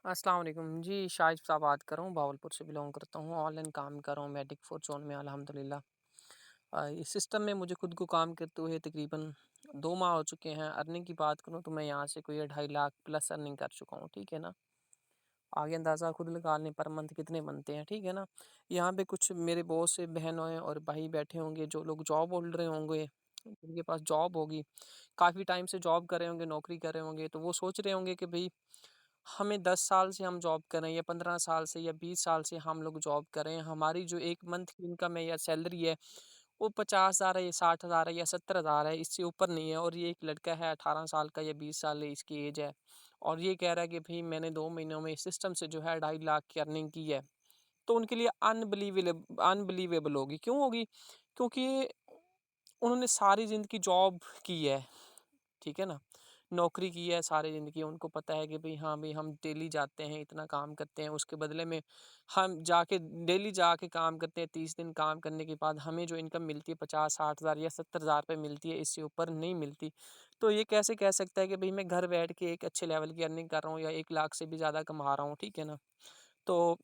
अस्सलाम वालेकुम। जी, शाइब साहब बात कर रहा हूँ, भावलपुर से बिलॉन्ग करता हूँ। ऑनलाइन काम कर रहा हूँ मेडिक फॉर ज़ोन में अल्हम्दुलिल्लाह। इस सिस्टम में मुझे खुद को काम करते हुए तकरीबन 2 माह हो चुके हैं। अर्निंग की बात करूँ तो मैं यहाँ से कोई 2.5 लाख प्लस अर्निंग कर चुका हूँ, ठीक है ना? आगे अंदाज़ा खुद लगा लें पर मंथ कितने बनते हैं, ठीक है ना? यहाँ पे कुछ मेरे बहुत से बहनों और भाई बैठे होंगे जो लोग जॉब होल्डर होंगे, जिनके पास जॉब होगी, काफ़ी टाइम से जॉब कर रहे होंगे, नौकरी कर रहे होंगे, तो वो सोच रहे होंगे कि भई हमें 10 साल से हम जॉब कर रहे हैं या 15 साल से या 20 साल से हम लोग जॉब कर रहे हैं। हमारी जो 1 मंथ की इनकम है या सैलरी है, वो 50,000 है या 60,000 है या 70,000 है, इससे ऊपर नहीं है। और ये एक लड़का है 18 साल का या 20 साल है इसकी एज है और ये कह रहा है कि भई मैंने 2 महीनों में इस सिस्टम से जो है 2.5 लाख की अर्निंग की है। तो उनके लिए अनबिलीवेबल होगी। क्यों होगी? क्योंकि उन्होंने सारी ज़िंदगी जॉब की है। ठीक है ना? नौकरी की है सारी ज़िंदगी, उनको पता है कि भई हाँ, भई हम डेली जाते हैं, इतना काम करते हैं, उसके बदले में हम जाके डेली जाके काम करते हैं, 30 दिन काम करने के बाद हमें जो इनकम मिलती है 50-60,000 या 70,000 रुपए मिलती है, इससे ऊपर नहीं मिलती। तो ये कैसे कह सकता है कि भई मैं घर बैठ के एक अच्छे लेवल की अर्निंग कर रहा हूँ या 1 लाख से भी ज़्यादा कमा रहा हूँ, ठीक है ना? तो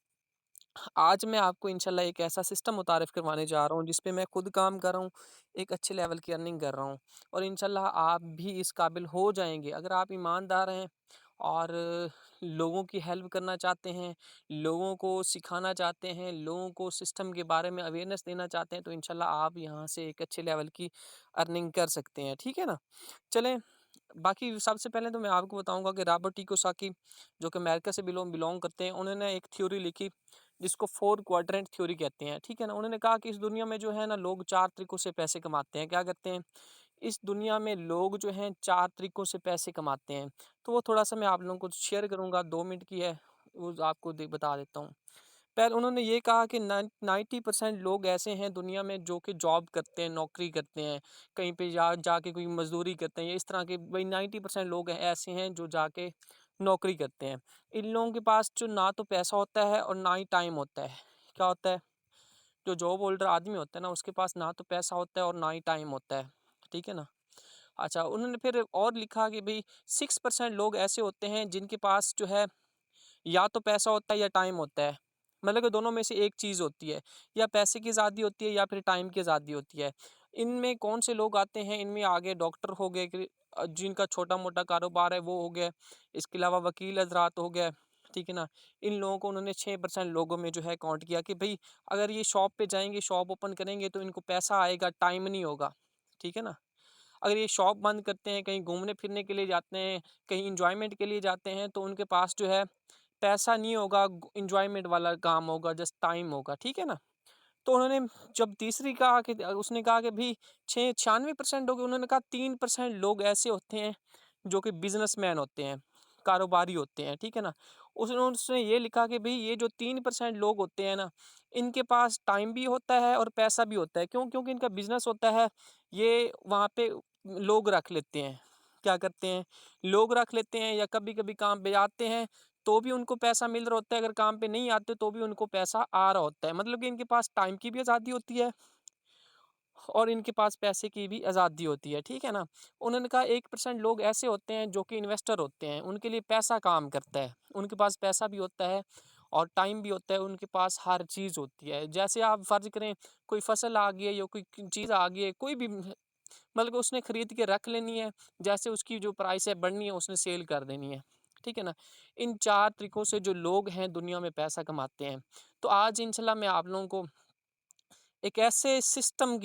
आज मैं आपको इंशाल्लाह एक ऐसा सिस्टम मुतारिफ़ करवाने जा रहा हूँ, जिस पे मैं खुद काम कर रहा हूँ, एक अच्छे लेवल की अर्निंग कर रहा हूँ और इंशाल्लाह आप भी इस काबिल हो जाएँगे। अगर आप ईमानदार हैं और लोगों की हेल्प करना चाहते हैं, लोगों को सिखाना चाहते हैं, लोगों को सिस्टम के बारे में अवेयरनेस देना चाहते हैं, तो इंशाल्लाह आप यहाँ से एक अच्छे लेवल की अर्निंग कर सकते हैं। ठीक है ना? चलें, बाकी सबसे पहले तो मैं आपको बताऊँगा कि रॉबर्ट कियोसाकी जो कि अमेरिका से बिलॉन्ग करते हैं, उन्होंने एक थ्योरी लिखी जिसको 4 क्वाड्रेंट थ्योरी कहते हैं, ठीक है ना? उन्होंने कहा कि इस दुनिया में जो है ना लोग 4 तरीकों से पैसे कमाते हैं। क्या करते हैं? इस दुनिया में लोग जो हैं 4 तरीकों से पैसे कमाते हैं। तो वो थोड़ा-सा मैं आप लोगों को शेयर करूँगा, 2 मिनट की है, वो आपको बता देता हूँ। पहले उन्होंने ये कहा कि 90% लोग ऐसे हैं दुनिया में जो कि जॉब करते हैं, नौकरी करते हैं, कहीं पे जाके कोई मज़दूरी करते हैं, या इस तरह के भई 90% लोग ऐसे हैं जो जाके नौकरी करते हैं। इन लोगों के पास जो ना तो पैसा होता है और ना ही टाइम होता है। क्या होता है? जो जॉब होल्डर आदमी होता है ना, उसके पास ना तो पैसा होता है और ना ही टाइम होता है। ठीक है ना? अच्छा, उन्होंने फिर और लिखा कि भई 6% लोग ऐसे होते हैं जिनके पास जो है या तो पैसा होता है या टाइम होता है। मतलब कि दोनों में से एक चीज़ होती है, या पैसे की आज़ादी होती है या फिर टाइम की आज़ादी होती है। इनमें कौन से लोग आते हैं? इनमें आगे डॉक्टर हो गए कि जिनका छोटा-मोटा कारोबार है वो हो गया, इसके अलावा वकील हज़रात हो गए, ठीक है ना? इन लोगों को उन्होंने 6% लोगों में जो है काउंट किया कि भई अगर ये शॉप पे जाएँगे, शॉप ओपन करेंगे तो इनको पैसा आएगा, टाइम नहीं होगा, ठीक है ना? अगर ये शॉप बंद करते हैं, कहीं घूमने-फिरने के लिए जाते हैं, कहीं एन्जॉयमेंट के लिए जाते हैं, तो उनके पास जो है पैसा नहीं होगा, एन्जॉयमेंट वाला काम होगा, जस्ट टाइम होगा, ठीक है ना? तो उन्होंने जब तीसरी कहा कि उसने कहा कि भई 6 96% लोग, उन्होंने कहा 3% लोग ऐसे होते हैं जो कि बिज़नेसमैन होते हैं, कारोबारी होते हैं, ठीक है ना? उसने ये लिखा कि भई ये जो 3% लोग होते हैं ना, इनके पास टाइम भी होता है और पैसा भी होता है। क्यों? क्योंकि इनका बिज़नेस होता है, ये वहाँ पे लोग रख लेते हैं। क्या करते हैं? लोग रख लेते हैं या कभी-कभी काम पे आते हैं, तो भी उनको पैसा मिल रहा होता है, अगर काम पे नहीं आते तो भी उनको पैसा आ रहा होता है। मतलब कि इनके पास टाइम की भी आज़ादी होती है और इनके पास पैसे की भी आज़ादी होती है, ठीक है ना? उन्होंने कहा 1% लोग ऐसे होते हैं जो कि इन्वेस्टर होते हैं, उनके लिए पैसा काम करता है। उनके पास पैसा भी होता है और टाइम भी होता है, उनके पास हर चीज़ होती है। जैसे आप फ़र्ज़ करें कोई फ़सल आ गई है या कोई चीज़ आ गई है, कोई भी मतलब कि उसने खरीद के रख लेनी है, जैसे उसकी जो प्राइस है बढ़नी है उसने सेल कर देनी है। ठीक है ना? इन 4 तरीकों से जो लोग हैं दुनिया में पैसा कमाते हैं। तो आज इंशाल्लाह मैं आप लोगों को एक ऐसे सिस्टम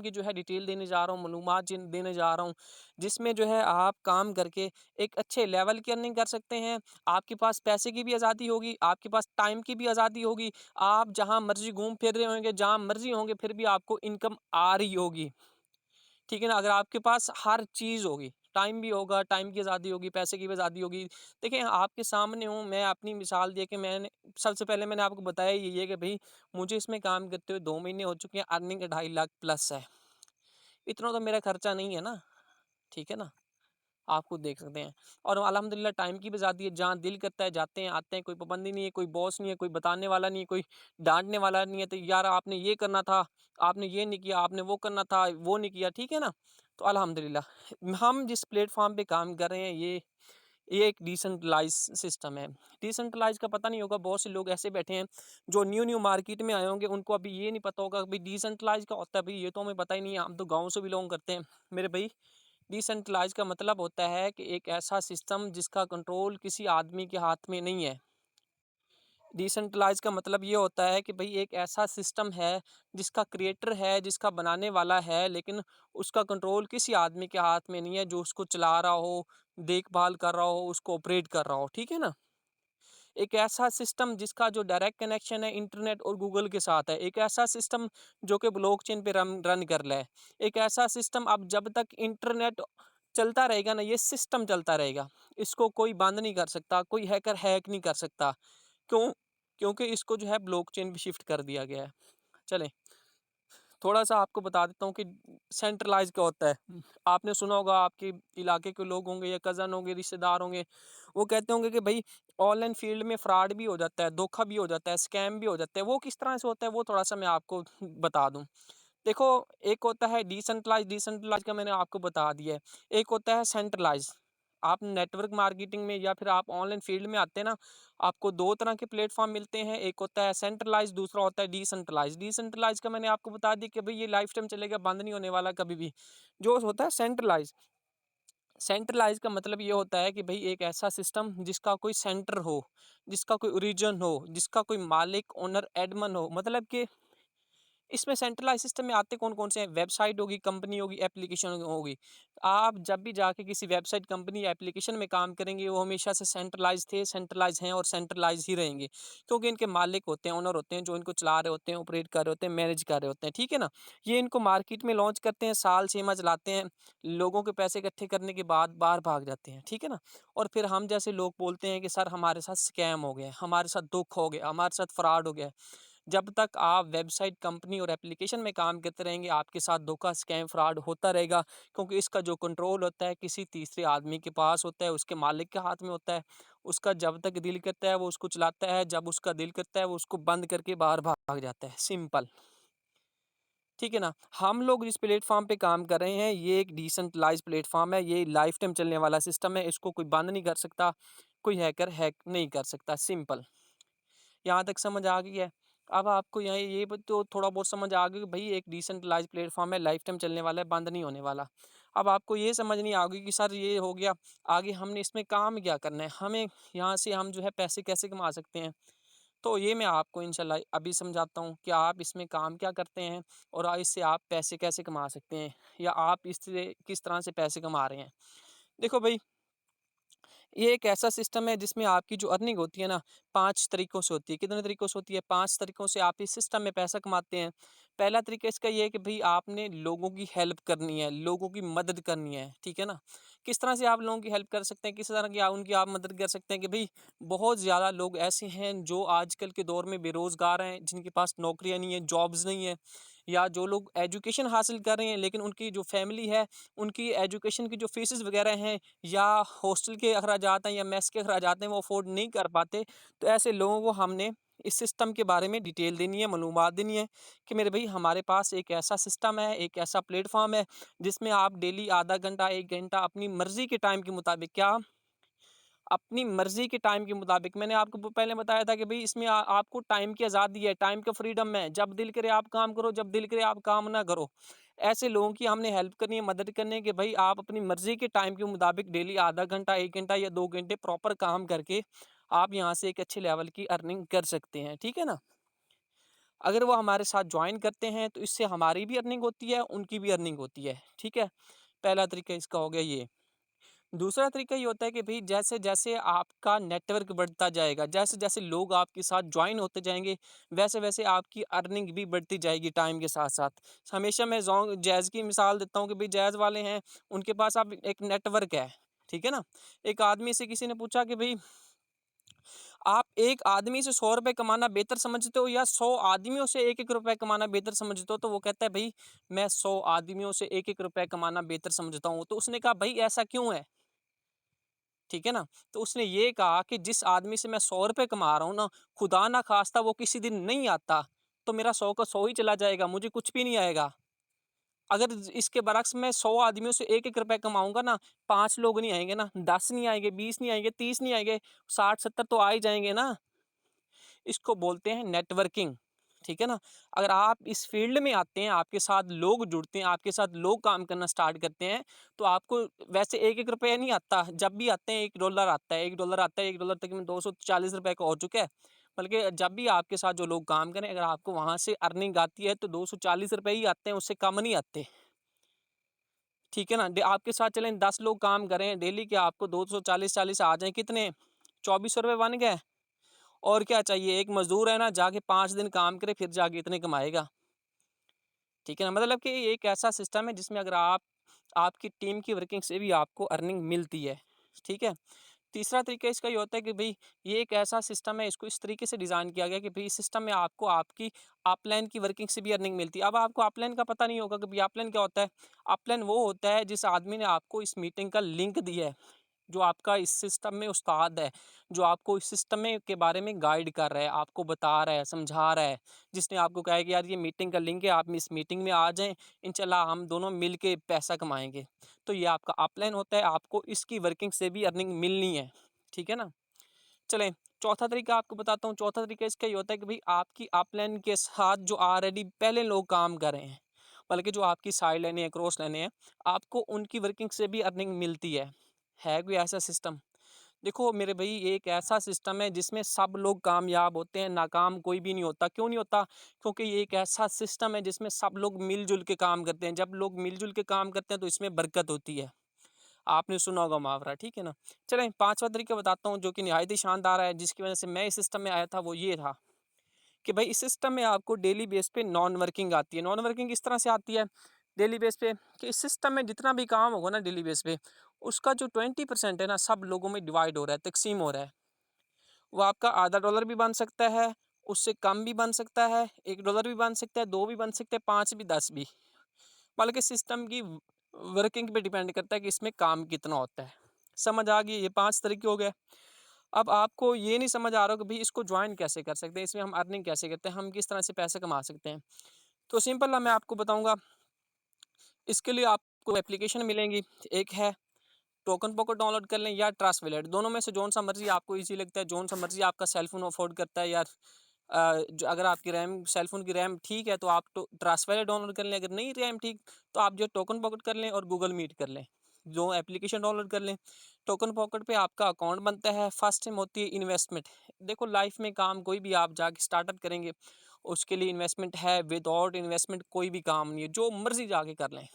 की जो है डिटेल देने जा रहा हूँ, मालूमात देने जा रहा हूँ, जिसमें जो है आप काम करके एक अच्छे लेवल की अर्निंग कर सकते हैं। आपके पास पैसे की भी आज़ादी होगी, आपके पास टाइम की भी आज़ादी होगी। आप जहाँ मर्ज़ी घूम फिर रहे होंगे, जहाँ मर्ज़ी होंगे, फिर भी आपको इनकम आ रही होगी। ठीक है ना? अगर आपके पास हर चीज़ होगी, टाइम भी होगा, टाइम की आज़ादी होगी, पैसे की भी आज़ादी होगी। देखिए, आपके सामने हूँ, मैं अपनी मिसाल दे के मैंने सबसे पहले मैंने आपको बताया यही है कि भई मुझे इसमें काम करते हुए 2 महीने हो चुके हैं, अर्निंग 2.5 लाख प्लस है। इतना तो मेरा खर्चा नहीं है ना, ठीक है ना? आप खुद देख सकते हैं। और अल्हम्दुलिल्लाह टाइम की भी आज़ादी है, जहाँ दिल करता है जाते हैं, आते हैं, कोई पाबंदी नहीं है, कोई बॉस नहीं है, कोई बताने वाला नहीं है, कोई डाँटने वाला नहीं है, तो यार आपने ये करना था, आपने ये नहीं किया, आपने वो करना था, वो नहीं किया, ठीक है ना? तो अल्हम्दुलिल्लाह हम जिस प्लेटफ़ॉर्म पे काम कर रहे हैं, ये एक डिसेंट्रलाइज़ सिस्टम है। डिसेंट्रलाइज़ का पता नहीं होगा, बहुत से लोग ऐसे बैठे हैं जो न्यू-न्यू मार्केट में आए होंगे, उनको अभी ये नहीं पता होगा कि भई डिसेंट्रलाइज़ क्या होता है, भई ये तो हमें पता ही नहीं है, हम तो गाँव से बिलॉन्ग करते हैं। मेरे भई डिसेंट्रलाइज़ का मतलब होता है कि एक ऐसा सिस्टम जिसका कंट्रोल किसी आदमी के हाथ में नहीं है। डिसेंट्रलाइज़ का मतलब ये होता है कि भई एक ऐसा सिस्टम है जिसका क्रिएटर है, जिसका बनाने वाला है, लेकिन उसका कंट्रोल किसी आदमी के हाथ में नहीं है, जो उसको चला रहा हो, देखभाल कर रहा हो, उसको ऑपरेट कर रहा हो, ठीक है ना? एक ऐसा सिस्टम जिसका जो डायरेक्ट कनेक्शन है इंटरनेट और गूगल के साथ है। एक ऐसा सिस्टम जो कि ब्लॉकचेन पे रन रन कर रहा है। एक ऐसा सिस्टम, अब जब तक इंटरनेट चलता रहेगा ना, ये सिस्टम चलता रहेगा। इसको कोई बंद नहीं कर सकता, कोई हैकर हैक नहीं कर सकता। क्यों? क्योंकि इसको जो है ब्लॉकचेन पे शिफ्ट कर दिया गया है। चलें, थोड़ा-सा आपको बता देता हूँ कि सेंट्रलाइज़ क्या होता है। आपने सुना होगा, आपके इलाके के लोग होंगे या कज़न होंगे, रिश्तेदार होंगे, वो कहते होंगे कि भई ऑनलाइन फ़ील्ड में फ्रॉड भी हो जाता है, धोखा भी हो जाता है, स्कैम भी हो जाता है। वो किस तरह से होता है, वो थोड़ा-सा मैं आपको बता दूँ। देखो, एक होता है डिसेंट्रलाइज़, डिसेंट्रलाइज़ का मैंने आपको बता दिया है। एक होता है सेंट्रलाइज़। आप नेटवर्क मार्केटिंग में या फिर आप ऑनलाइन फ़ील्ड में आते हैं ना, आपको 2 तरह के प्लेटफ़ॉर्म मिलते हैं। एक होता है सेंट्रलाइज़, दूसरा होता है डिसेंट्रलाइज़। डिसेंट्रलाइज़ का मैंने आपको बता दिया कि भई ये लाइफ़ टाइम चलेगा, बंद नहीं होने वाला कभी भी। जो होता है सेंट्रलाइज़, सेंट्रलाइज़ का मतलब ये होता है कि भई एक ऐसा सिस्टम जिसका कोई सेंटर हो, जिसका कोई ओरिजिन हो, जिसका कोई मालिक, ओनर, एडमिन हो। मतलब कि इसमें सेंट्रलाइज़ सिस्टम में आते कौन-कौन से हैं? वेबसाइट होगी, कंपनी होगी, एप्लीकेशन होगी। आप जब भी जाके किसी वेबसाइट, कंपनी या एप्लीकेशन में काम करेंगे, वो हमेशा से सेंट्रलाइज़ थे, सेंट्रलाइज़ हैं और सेंट्रलाइज़ ही रहेंगे। क्योंकि इनके मालिक होते हैं, ओनर होते हैं, जो इनको चला रहे होते हैं, ऑपरेट कर रहे होते हैं, मैनेज कर रहे होते हैं, ठीक है ना? ये इनको मार्केट में लॉन्च करते हैं, साल 6 माह चलाते हैं, लोगों के पैसे इकट्ठे करने के बाद बाहर भाग जाते हैं, ठीक है ना? और फिर हम जैसे लोग बोलते हैं कि सर हमारे साथ स्कैम हो गया है, हमारे साथ धोखा हो गया, हमारे साथ फ्रॉड हो गया है। जब तक आप वेबसाइट, कंपनी और एप्लीकेशन में काम करते रहेंगे, आपके साथ धोखा, स्कैम, फ्रॉड होता रहेगा, क्योंकि इसका जो कंट्रोल होता है किसी तीसरे आदमी के पास होता है, उसके मालिक के हाथ में होता है। उसका जब तक दिल करता है वो उसको चलाता है, जब उसका दिल करता है वो उसको बंद करके बाहर भाग जाता है, सिंपल। ठीक है ना? हम लोग जिस प्लेटफ़ॉर्म पे काम कर रहे हैं, ये एक डिसेंट्रलाइज़्ड प्लेटफ़ॉर्म है, ये लाइफ़ टाइम चलने वाला सिस्टम है, इसको कोई बंद नहीं कर सकता, कोई हैकर हैक नहीं कर सकता, सिंपल। यहाँ तक समझ आ गई है। अब आपको यहाँ ये ब तो थोड़ा बहुत समझ आ गया कि भई एक डिसेंट्रलाइज़्ड प्लेटफ़ॉर्म है, लाइफ़ टाइम चलने वाला है, बंद नहीं होने वाला। अब आपको ये समझ नहीं आ गई कि सर ये हो गया, आगे हमने इसमें काम क्या करना है? हमें यहाँ से हम जो है पैसे कैसे कमा सकते हैं? तो ये मैं आपको इंशाल्लाह अभी समझाता हूँ कि आप इसमें काम क्या करते हैं और इससे आप पैसे कैसे कमा सकते हैं, या आप इससे किस तरह से पैसे कमा रहे हैं। देखो भई, ये एक ऐसा सिस्टम है जिसमें आपकी जो अर्निंग होती है ना, 5 तरीकों से होती है। कितने तरीकों से होती है? 5 तरीकों से आप इस सिस्टम में पैसा कमाते हैं। पहला तरीका इसका ये है कि भई आपने लोगों की हेल्प करनी है, लोगों की मदद करनी है, ठीक है ना? किस तरह से आप लोगों की हेल्प कर सकते हैं, किस तरह की उनकी आप मदद कर सकते हैं कि भई बहुत ज़्यादा लोग ऐसे हैं जो आजकल के दौर में बेरोज़गार हैं, जिनके पास नौकरियाँ नहीं है, जॉब्स नहीं है, या जो लोग एजुकेशन हासिल कर रहे हैं लेकिन उनकी जो फैमिली है, उनकी एजुकेशन की जो फीसेस वगैरह हैं या हॉस्टल के अखराजात हैं या मेस के अखराजात हैं, वो अफ़ोर्ड नहीं कर पाते। तो ऐसे लोगों को हमने इस सिस्टम के बारे में डिटेल देनी है, मालूमात देनी है कि मेरे भई हमारे पास एक ऐसा सिस्टम है, एक ऐसा प्लेटफ़ॉर्म है, जिसमें आप डेली आधा घंटा, 1 घंटा अपनी मर्ज़ी के टाइम के मुताबिक, क्या अपनी मर्ज़ी के टाइम के मुताबिक, मैंने आपको पहले बताया था कि भई इसमें आपको टाइम की आज़ादी है, टाइम का फ्रीडम है। जब दिल करे आप काम करो, जब दिल करे आप काम ना करो। ऐसे लोगों की हमने हेल्प करनी है, मदद करनी है कि भई आप अपनी मर्ज़ी के टाइम के मुताबिक डेली आधा घंटा, 1 घंटा या 2 घंटे प्रॉपर काम करके आप यहाँ से एक अच्छे लेवल की अर्निंग कर सकते हैं। ठीक है ना? अगर वो हमारे साथ जॉइन करते हैं तो इससे हमारी भी अर्निंग होती है, उनकी भी अर्निंग होती है। ठीक है? पहला तरीका इसका हो गया ये। दूसरा तरीका ये होता है कि भई जैसे-जैसे आपका नेटवर्क बढ़ता जाएगा, जैसे-जैसे लोग आपके साथ जॉइन होते जाएँगे, वैसे-वैसे आपकी अर्निंग भी बढ़ती जाएगी टाइम के साथ-साथ। हमेशा मैं जैज़ की मिसाल देता हूँ कि भई जैज़ वाले हैं, उनके पास अब एक नेटवर्क है, ठीक है ना? एक आदमी से किसी ने पूछा कि भई आप एक आदमी से ₹100 कमाना बेहतर समझते हो या 100 आदमियों से ₹1-1 कमाना बेहतर समझते हो? तो वो कहता है भई मैं 100 आदमियों से ₹1-1 कमाना बेहतर समझता हूँ। तो उसने कहा भई ऐसा क्यों है? ठीक है ना? तो उसने ये कहा कि जिस आदमी से मैं ₹100 कमा रहा हूँ ना, खुदा ना ख़ास्ता वो किसी दिन नहीं आता, तो मेरा 100 का 100 ही चला जाएगा, मुझे कुछ भी नहीं आएगा। अगर इसके बरक्स मैं 100 आदमियों से 1-1 रुपए कमाऊँगा ना, 5 लोग नहीं आएँगे ना, 10 नहीं आएँगे, 20 नहीं आएँगे, 30 नहीं आएँगे, 60-70 तो आ ही जाएँगे ना। इसको बोलते हैं नेटवर्किंग, ठीक है ना? अगर आप इस फ़ील्ड में आते हैं, आपके साथ लोग जुड़ते हैं, आपके साथ लोग काम करना स्टार्ट करते हैं, तो आपको वैसे 1-1 रुपया नहीं आता, जब भी आते हैं $1 आता है, $1 आता है, $1 तकरीबन ₹240 का हो चुका है। बल्कि जब भी आपके साथ जो लोग काम करें, अगर आपको वहाँ से अर्निंग आती है, तो ₹240 ही आते हैं, उससे कम नहीं आते, ठीक है ना? आपके साथ चलें 10 लोग काम कर रहे हैं डेली के, आपको 240-40 आ जाएँ, कितने? ₹2400 बन गए। और क्या चाहिए? एक मज़दूर है ना, जाके 5 दिन काम करे, फिर जाके इतने कमाएगा। ठीक है ना? मतलब कि ये एक ऐसा सिस्टम है जिसमें अगर आप आपकी टीम की वर्किंग से भी आपको अर्निंग मिलती है। ठीक है? तीसरा तरीका इसका ये होता है कि भई ये एक ऐसा सिस्टम है, इसको इस तरीके से डिज़ाइन किया गया है कि भई इस सिस्टम में आपको आपकी अपलाइन की वर्किंग से भी अर्निंग मिलती है। अब आपको अपलाइन का पता नहीं होगा कि भई अपलाइन क्या होता है? अपलाइन वो होता है जिस आदमी ने आपको इस मीटिंग का लिंक दिया है। जो आपका इस सिस्टम में उस्ताद है, जो आपको इस सिस्टम में के बारे में गाइड कर रहा है, आपको बता रहा है, समझा रहा है, जिसने आपको कहा है कि यार ये मीटिंग का लिंक है, आप इस मीटिंग में आ जाएँ, इंशाल्लाह हम दोनों मिल के पैसा कमाएँगे। तो ये आपका अपलाइन होता है, आपको इसकी वर्किंग से भी अर्निंग मिलनी है, ठीक है ना? चलें, चौथा तरीका आपको बताता हूँ, चौथा तरीका इसका ये होता है कि भई आपकी अपलाइन के साथ जो ऑलरेडी पहले लोग काम कर रहे हैं, बल्कि जो आपकी साइड लाइनें हैं, क्रॉस लाइनें हैं, आपको उनकी वर्किंग से भी अर्निंग मिलती है। है कोई ऐसा सिस्टम? देखो मेरे भई ये एक ऐसा सिस्टम है जिसमें सब लोग कामयाब होते हैं, नाकाम कोई भी नहीं होता। क्यों नहीं होता? क्योंकि ये एक ऐसा सिस्टम है जिसमें सब लोग मिल-जुल के काम करते हैं। जब लोग मिल-जुल के काम करते हैं तो इसमें बरकत होती है। आपने सुना होगा मुहावरा, ठीक है ना? चलें 5वां तरीका बताता हूँ जो कि निहायत ही शानदार है, जिसकी वज़ह से मैं इस सिस्टम में आया था, वो ये था कि भई इस सिस्टम में आपको डेली बेस पे नॉन वर्किंग आती है। नॉन वर्किंग इस तरह से आती है डेली बेस पे कि इस सिस्टम में जितना भी काम होगा ना डेली बेस पे, उसका जो 20% है ना सब लोगों में डिवाइड हो रहा है, तक़सीम हो रहा है। वो आपका आधा डॉलर भी बन सकता है, उससे कम भी बन सकता है, $1 भी बन सकता है, 2 भी बन सकते हैं, 5 भी, 10 भी। बल्कि सिस्टम की वर्किंग पे डिपेंड करता है कि इसमें काम कितना होता है। समझ आ गई? ये 5 तरीके हो गए। अब आपको ये नहीं समझ आ रहा कि भई इसको जॉइन कैसे कर सकते हैं, इसमें हम अर्निंग कैसे करते हैं, हम किस तरह से पैसे कमा सकते हैं। तो सिंपल मैं आपको बताऊँगा, इसके लिए आपको एप्लीकेशन मिलेंगी। एक है टोकन पॉकेट डाउनलोड कर लें या ट्रस्ट वॉलेट, दोनों में से जौन-सा मर्ज़ी आपको ईज़ी लगता है, जौन-सा मर्ज़ी आपका सेल फ़ोन अफ़ोर्ड करता है यार जो अगर आपकी रैम सेल फ़ोन की रैम ठीक है तो आप तो ट्रस्ट वॉलेट डाउनलोड कर लें, अगर नहीं रैम ठीक तो आप जो टोकन पॉकेट कर लें और गूगल मीट कर लें। जो एप्लीकेशन डाउनलोड कर लें। टोकन पॉकेट पे आपका अकाउंट बनता है, फर्स्ट टाइम होती है इन्वेस्टमेंट। देखो लाइफ़ में काम कोई भी आप जाके स्टार्टअप करेंगे, उसके लिए इन्वेस्टमेंट है, विदाउट इन्वेस्टमेंट कोई भी काम नहीं है, जो मर्ज़ी जाके कर लें।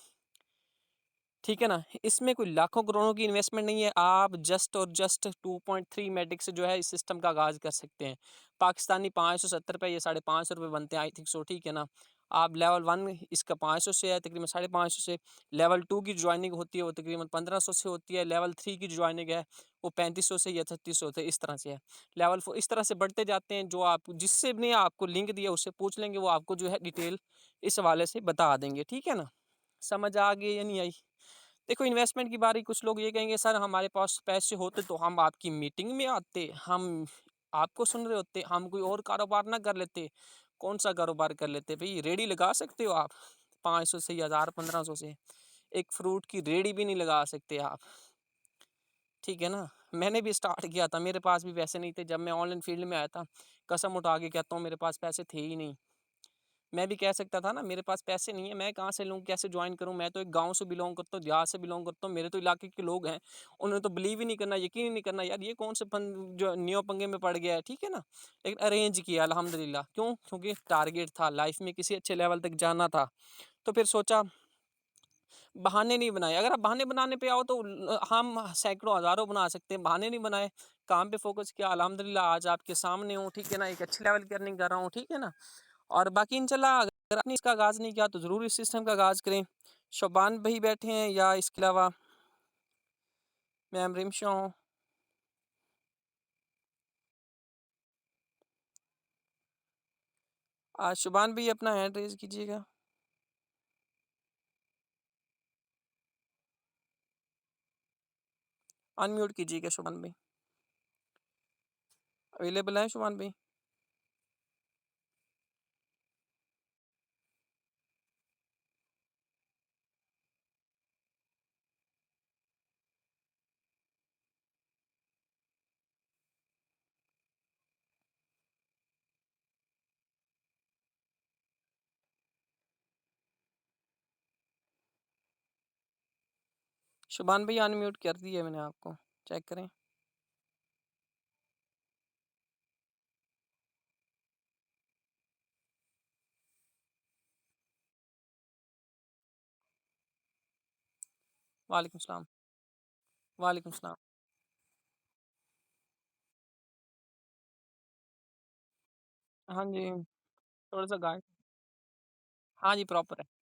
ठीक है ना? इसमें कोई लाखों करोड़ों की इन्वेस्टमेंट नहीं है, आप जस्ट और जस्ट 2.3 मैट्रिक से जो है इस सिस्टम का आगाज़ कर सकते हैं। पाकिस्तानी ₹570 या ₹550 बनते हैं आई थिंक सो, ठीक है ना? आप लेवल 1 इसका 500 से है, तकरीबन 550 से। लेवल 2 की जॉइनिंग होती है, वो तकरीबन 1500 से होती है। लेवल 3 की जॉइनिंग है, वो 3500 से या 3600 से, इस तरह से है। लेवल 4 इस तरह से बढ़ते जाते हैं, जो आप जिससे भी आपको लिंक दिया, उससे पूछ लेंगे, वो आपको जो है डिटेल इस हवाले से बता देंगे, ठीक है ना? समझ आ गई या नहीं आई? देखो इन्वेस्टमेंट की बारी कुछ लोग ये कहेंगे सर हमारे पास पैसे होते तो हम आपकी मीटिंग में आते, हम आपको सुन रहे होते, हम कोई और कारोबार ना कर लेते। कौन सा कारोबार कर लेते भई? रेहड़ी लगा सकते हो आप 500 से 1000 1500 से। एक फ्रूट की रेहड़ी भी नहीं लगा सकते आप, ठीक है ना? मैंने भी स्टार्ट किया था, मेरे पास भी पैसे नहीं थे जब मैं ऑनलाइन फील्ड में आया था। कसम उठा के कहता हूँ मेरे पास पैसे थे ही नहीं। मैं भी कह सकता था ना मेरे पास पैसे नहीं है, मैं कहाँ से लूँ, कैसे जॉइन करूँ? मैं तो एक गाँव से बिलॉन्ग करता हूँ, देहात से बिलॉन्ग करता हूँ, मेरे तो इलाके के लोग हैं, उन्होंने तो बिलीव ही नहीं करना, यकीन ही नहीं करना यार ये कौन से जो न्यू पंगे में पड़ गया है, ठीक है ना? लेकिन अरेंज किया अल्हम्दुलिल्लाह, क्यों? क्योंकि टारगेट था, लाइफ में किसी अच्छे लेवल तक जाना था। तो फिर सोचा बहाने नहीं बनाए, अगर आप बहाने बनाने पे आओ तो हम सैकड़ों हज़ारों बना सकते हैं, बहाने नहीं बनाए, काम पे फ़ोकस किया अल्हम्दुलिल्लाह आज आपके सामने हूँ, ठीक है ना? एक अच्छे लेवल की अर्निंग कर रहा हूँ, ठीक है ना? और बाकी इंशाल्लाह अगर आपने इसका आगाज़ नहीं किया तो ज़रूर इस सिस्टम का आगाज़ करें। शोबान भाई बैठे हैं या इसके अलावा मैम रिमशा हूँ। शुबान भाई अपना हैंड रेज़ कीजिएगा। अनम्यूट कीजिएगा शुबान भाई। अवेलेबल हैं शुबान भाई? शुभान भैया अनम्यूट कर दिया मैंने आपको, चेक करें। वालेकुम सलाम, वालेकुम सलाम। हाँ जी, थोड़ा-सा गायब हाँ जी, प्रॉपर है।